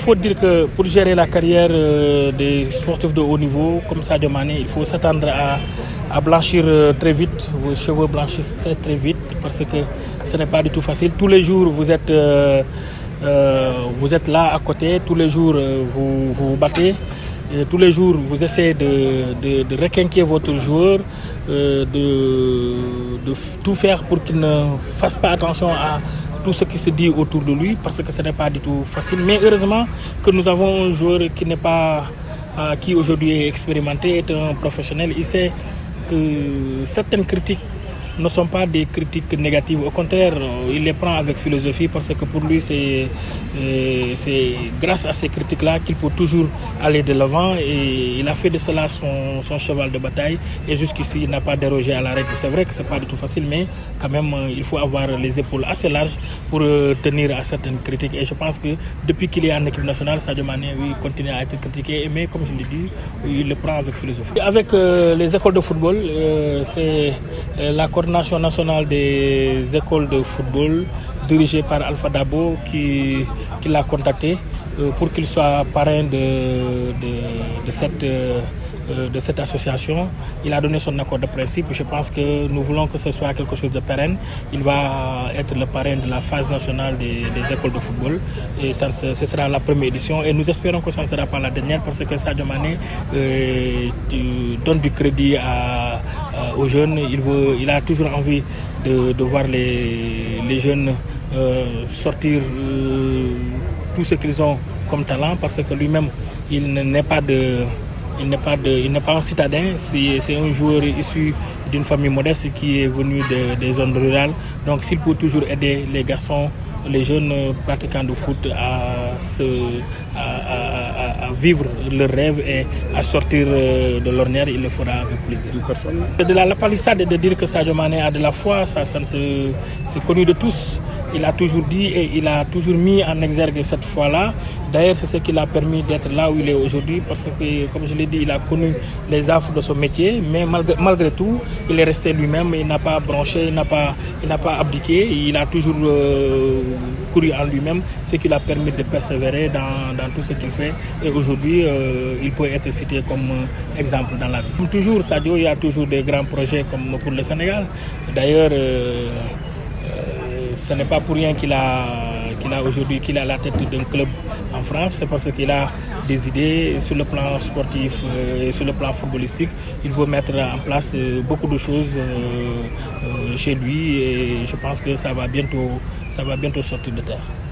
faut dire que pour gérer la carrière des sportifs de haut niveau, comme Sadio Mané, il faut s'attendre à blanchir très vite. Vos cheveux blanchissent très très vite parce que ce n'est pas du tout facile. Tous les jours, vous êtes là à côté, tous les jours, vous vous battez. Et tous les jours, vous essayez de requinquer votre joueur, de tout faire pour qu'il ne fasse pas attention à tout ce qui se dit autour de lui, parce que ce n'est pas du tout facile. Mais heureusement que nous avons un joueur qui aujourd'hui est expérimenté, est un professionnel. Il sait que certaines critiques ne sont pas des critiques négatives. Au contraire, il les prend avec philosophie parce que pour lui, c'est grâce à ces critiques-là qu'il peut toujours aller de l'avant et il a fait de cela son cheval de bataille et jusqu'ici, il n'a pas dérogé à la règle. C'est vrai que ce n'est pas du tout facile, mais quand même, il faut avoir les épaules assez larges pour tenir à certaines critiques. Et je pense que depuis qu'il est en équipe nationale, Sadio Mané continue à être critiqué, mais comme je l'ai dit, il le prend avec philosophie. Avec les écoles de football, c'est la coordination nationale des écoles de football dirigée par Alpha Dabo qui l'a contacté pour qu'il soit parrain de cette association. Il a donné son accord de principe. Je pense que nous voulons que ce soit quelque chose de pérenne. Il va être le parrain de la phase nationale des écoles de football. Et ce sera la première édition. Et nous espérons que ça ne sera pas la dernière parce que Sadio Mané donne du crédit aux jeunes. Il a toujours envie de voir les jeunes sortir tout ce qu'ils ont comme talent parce que lui-même, il n'est pas un citadin, c'est un joueur issu d'une famille modeste qui est venu des zones rurales. Donc s'il peut toujours aider les garçons, les jeunes pratiquants de foot à vivre leur rêve et à sortir de l'ornière, il le fera avec plaisir. De la palissade de dire que Sadio Mané a de la foi, c'est connu de tous. Il a toujours dit et il a toujours mis en exergue cette foi-là. D'ailleurs, c'est ce qui l'a permis d'être là où il est aujourd'hui parce que, comme je l'ai dit, il a connu les affres de son métier, mais malgré tout, il est resté lui-même, il n'a pas bronché, il n'a pas abdiqué, il a toujours couru en lui-même, ce qui l'a permis de persévérer dans tout ce qu'il fait. Et aujourd'hui, il peut être cité comme exemple dans la vie. Comme toujours, Sadio, il y a toujours des grands projets comme pour le Sénégal. D'ailleurs, ce n'est pas pour rien qu'il a aujourd'hui la tête d'un club en France, c'est parce qu'il a des idées sur le plan sportif et sur le plan footballistique. Il veut mettre en place beaucoup de choses chez lui et je pense que ça va bientôt sortir de terre.